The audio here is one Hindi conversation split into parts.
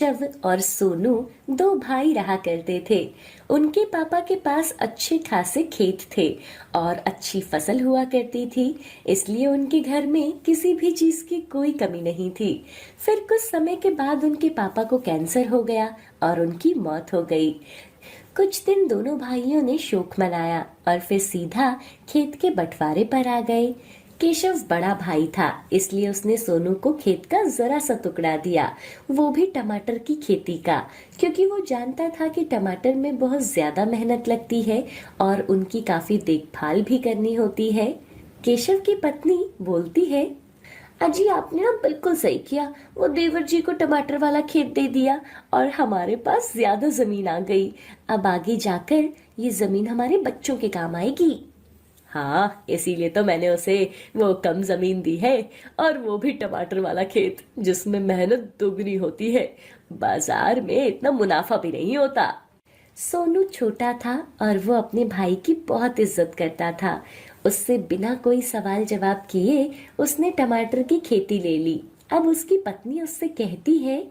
केशव और सोनू दो भाई रहा करते थे। उनके पापा के पास अच्छे खासे खेत थे और अच्छी फसल हुआ करती थी, इसलिए उनके घर में किसी भी चीज की कोई कमी नहीं थी। फिर कुछ समय के बाद उनके पापा को कैंसर हो गया और उनकी मौत हो गई। कुछ दिन दोनों भाइयों ने शोक मनाया और फिर सीधा खेत के बंटवारे पर आ गए। केशव बड़ा भाई था, इसलिए उसने सोनू को खेत का जरा सा टुकड़ा दिया, वो भी टमाटर की खेती का, क्योंकि वो जानता था कि टमाटर में बहुत ज्यादा मेहनत लगती है और उनकी काफी देखभाल भी करनी होती है। केशव की पत्नी बोलती है, अजी आपने ना बिल्कुल सही किया, वो देवर जी को टमाटर वाला खेत दे दिया और हमारे पास ज्यादा जमीन आ गई। अब आगे जाकर ये जमीन हमारे बच्चों के काम आएगी। हाँ, इसीलिए तो मैंने उसे वो कम जमीन दी है, और वो भी टमाटर वाला खेत जिसमें मेहनत दोगुनी होती है। बाजार में इतना मुनाफा भी नहीं होता। सोनू छोटा था और वो अपने भाई की बहुत इज्जत करता था। उससे बिना कोई सवाल जवाब किए उसने टमाटर की खेती ले ली। अब उसकी पत्नी उससे कहती है,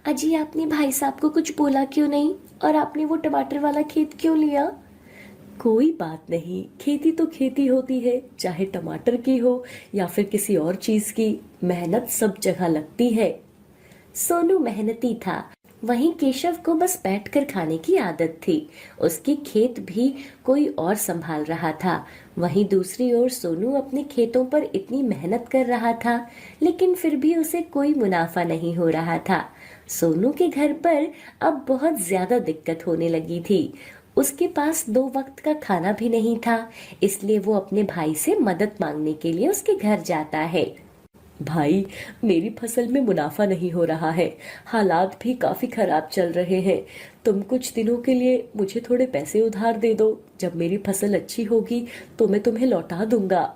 अजी आपने भाई साहब को कुछ बोला क्यों नहीं, और आपने वो टमाटर वाला खेत क्यों लिया? कोई बात नहीं, खेती तो खेती होती है, चाहे टमाटर की हो या फिर किसी और चीज की। मेहनत सब जगह लगती है। सोनू मेहनती था, वहीं केशव को बस बैठकर खाने की आदत थी। उसके खेत भी कोई और संभाल रहा था। वहीं दूसरी ओर सोनू अपने खेतों पर इतनी मेहनत कर रहा था, लेकिन फिर भी उसे कोई मुनाफा नहीं हो रहा था। सोनू के घर पर अब बहुत ज्यादा दिक्कत होने लगी थी। उसके पास दो वक्त का खाना भी नहीं था, इसलिए वो अपने भाई से मदद मांगने के लिए उसके घर जाता है। भाई, मेरी फसल में मुनाफा नहीं हो रहा है, हालात भी काफी खराब चल रहे हैं। तुम कुछ दिनों के लिए मुझे थोड़े पैसे उधार दे दो, जब मेरी फसल अच्छी होगी तो मैं तुम्हें लौटा दूंगा।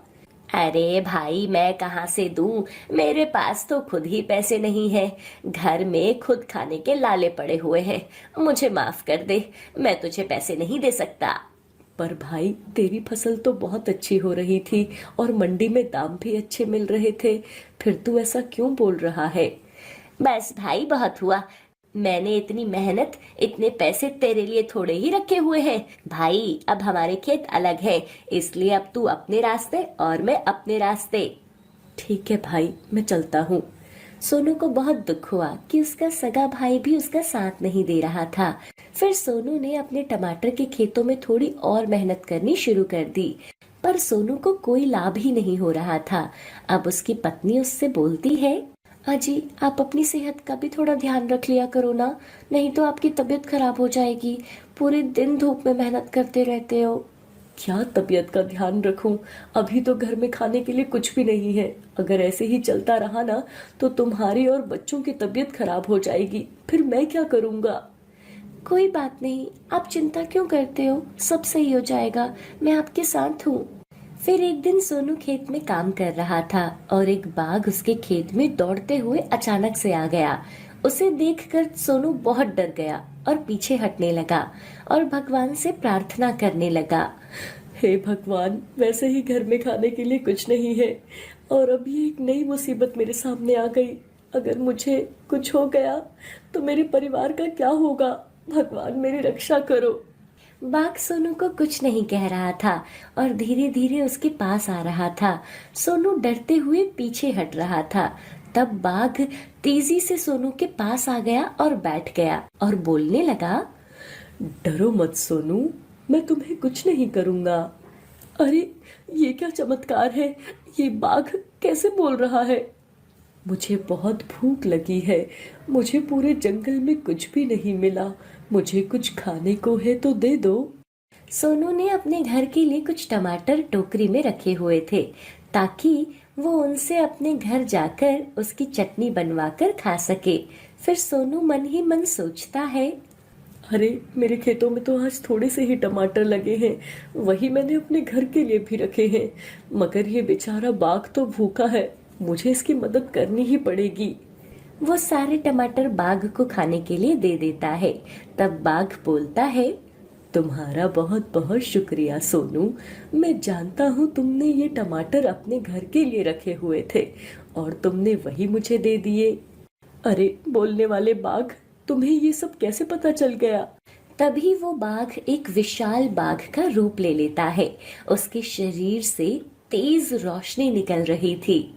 अरे भाई, मैं कहाँ से दूं? मेरे पास तो खुद ही पैसे नहीं है। घर में खुद खाने के लाले पड़े हुए हैं। मुझे माफ कर दे, मैं तुझे पैसे नहीं दे सकता। पर भाई, तेरी फसल तो बहुत अच्छी हो रही थी और मंडी में दाम भी अच्छे मिल रहे थे, फिर तू ऐसा क्यों बोल रहा है? बस भाई, बहुत हुआ। मैंने इतनी मेहनत, इतने पैसे तेरे लिए थोड़े ही रखे हुए हैं। भाई, अब हमारे खेत अलग है, इसलिए अब तू अपने रास्ते और मैं अपने रास्ते। ठीक है भाई, मैं चलता हूँ। सोनू को बहुत दुख हुआ कि उसका सगा भाई भी उसका साथ नहीं दे रहा था। फिर सोनू ने अपने टमाटर के खेतों में थोड़ी और मेहनत करनी शुरू कर दी, पर सोनू को कोई लाभ ही नहीं हो रहा था। अब उसकी पत्नी उससे बोलती है, अजी आप अपनी सेहत का भी थोड़ा ध्यान रख लिया करो ना, नहीं तो आपकी तबीयत खराब हो जाएगी। पूरे दिन धूप में मेहनत करते रहते हो। क्या तबीयत का ध्यान रखूं? अभी तो घर में खाने के लिए कुछ भी नहीं है। अगर ऐसे ही चलता रहा ना तो तुम्हारी और बच्चों की तबीयत खराब हो जाएगी, फिर मैं क्या करूंगा? कोई बात नहीं, आप चिंता क्यों करते हो, सब सही हो जाएगा, मैं आपके साथ हूँ। फिर एक दिन सोनू खेत में काम कर रहा था और एक बाघ उसके खेत में दौड़ते हुए अचानक से आ गया। उसे देखकर सोनू बहुत डर गया और पीछे हटने लगा और भगवान से प्रार्थना करने लगा, हे भगवान, वैसे ही घर में खाने के लिए कुछ नहीं है और अभी एक नई मुसीबत मेरे सामने आ गई। अगर मुझे कुछ हो गया तो मेरे परिवार का क्या होगा? भगवान, मेरी रक्षा करो। बाघ सोनू को कुछ नहीं कह रहा था और धीरे धीरे उसके पास आ रहा था। सोनू डरते हुए पीछे हट रहा था। तब बाघ तेजी से सोनू के पास आ गया और बैठ गया और बोलने लगा, डरो मत सोनू, मैं तुम्हें कुछ नहीं करूंगा। अरे, ये क्या चमत्कार है? ये बाघ कैसे बोल रहा है? मुझे बहुत भूख लगी है, मुझे पूरे जंगल में कुछ भी नहीं मिला, मुझे कुछ खाने को है तो दे दो। सोनू ने अपने घर के लिए कुछ टमाटर टोकरी में रखे हुए थे, ताकि वो उनसे अपने घर जाकर उसकी चटनी बनवाकर खा सके। फिर सोनू मन ही मन सोचता है, अरे, मेरे खेतों में तो आज थोड़े से ही टमाटर लगे हैं, वही मैंने अपने घर के लिए भी रखे हैं, मगर ये बेचारा बाघ तो भूखा है, मुझे इसकी मदद करनी ही पड़ेगी। वो सारे टमाटर बाघ को खाने के लिए दे देता है। तब बाघ बोलता है, तुम्हारा बहुत बहुत शुक्रिया सोनू, मैं जानता हूँ तुमने ये टमाटर अपने घर के लिए रखे हुए थे और तुमने वही मुझे दे दिए। अरे बोलने वाले बाघ, तुम्हें ये सब कैसे पता चल गया? तभी वो बाघ एक विशाल बाघ का रूप ले लेता है। उसके शरीर से तेज रोशनी निकल रही थी।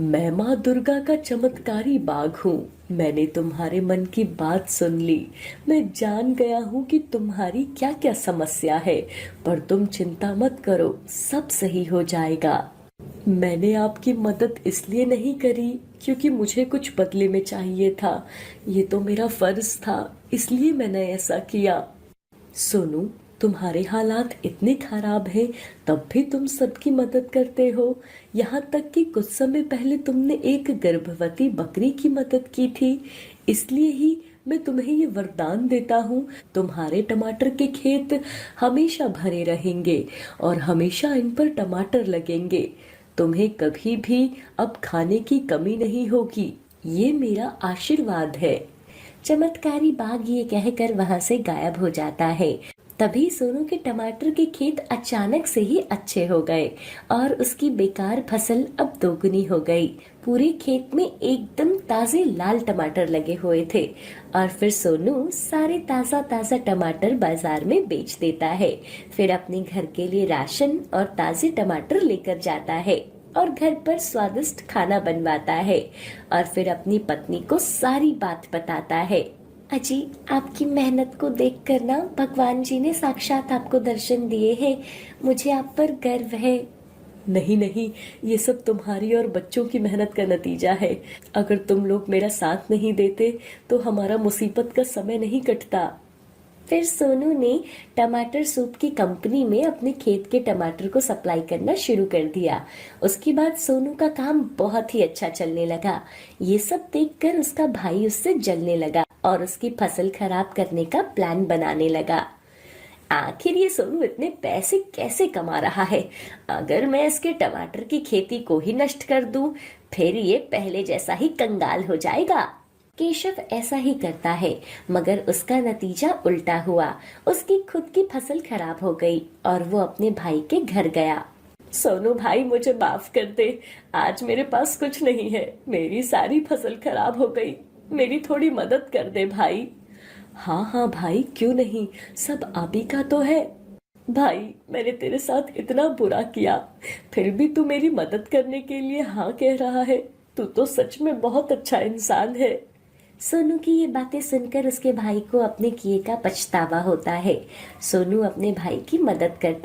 मैं माँ दुर्गा का चमत्कारी बाघ हूँ। मैंने तुम्हारे मन की बात सुन ली। मैं जान गया हूँ कि तुम्हारी क्या क्या समस्या है, पर तुम चिंता मत करो, सब सही हो जाएगा। मैंने आपकी मदद इसलिए नहीं करी क्योंकि मुझे कुछ बदले में चाहिए था। ये तो मेरा फर्ज था, इसलिए मैंने ऐसा किया। सोनू, तुम्हारे हालात इतने खराब हैं, तब भी तुम सबकी मदद करते हो। यहाँ तक कि कुछ समय पहले तुमने एक गर्भवती बकरी की मदद की थी। इसलिए ही मैं तुम्हें ये वरदान देता हूँ, तुम्हारे टमाटर के खेत हमेशा भरे रहेंगे और हमेशा इन पर टमाटर लगेंगे। तुम्हें कभी भी अब खाने की कमी नहीं होगी। ये मेरा आशीर्वाद है। चमत्कारी बाघ ये कहकर वहां से गायब हो जाता है। तभी सोनू के टमाटर के खेत अचानक से ही अच्छे हो गए और उसकी बेकार फसल अब दोगुनी हो गई। पूरे खेत में एकदम ताजे लाल टमाटर लगे हुए थे। और फिर सोनू सारे ताजा ताजा टमाटर बाजार में बेच देता है। फिर अपने घर के लिए राशन और ताजे टमाटर लेकर जाता है और घर पर स्वादिष्ट खाना बनवाता है। और फिर अपनी पत्नी को सारी बात बताता है। अजी, आपकी मेहनत को देखकर ना भगवान जी ने साक्षात आपको दर्शन दिए हैं। मुझे आप पर गर्व है। नहीं नहीं, ये सब तुम्हारी और बच्चों की मेहनत का नतीजा है। अगर तुम लोग मेरा साथ नहीं देते तो हमारा मुसीबत का समय नहीं कटता। फिर सोनू ने टमाटर सूप की कंपनी में अपने खेत के टमाटर को सप्लाई करना शुरू कर दिया। उसके बाद सोनू का काम बहुत ही अच्छा चलने लगा। ये सब देखकर उसका भाई उससे जलने लगा और उसकी फसल खराब करने का प्लान बनाने लगा। आखिर ये सोनू इतने पैसे कैसे कमा रहा है? अगर मैं इसके टमाटर की खेती को ही नष्ट कर दूं, फिर ये पहले जैसा ही कंगाल हो जाएगा। केशव ऐसा ही करता है, मगर उसका नतीजा उल्टा हुआ। उसकी खुद की फसल खराब हो गई और वो अपने भाई के घर गया। सोनू भाई, मुझे माफ कर दे। आज मेरे पास कुछ नहीं है, मेरी सारी फसल खराब हो गई। मेरी थोड़ी मदद कर दे भाई। हाँ हाँ भाई, क्यों नहीं, सब आप ही का तो है। भाई, मैंने तेरे साथ इतना बुरा किया, फिर भी तू मेरी मदद करने के लिए हाँ कह रहा है। तू तो सच में बहुत अच्छा इंसान है। सोनू की ये बातें सुनकर उसके भाई को अपने किए का पछतावा होता है। सोनू अपने भाई की मदद करता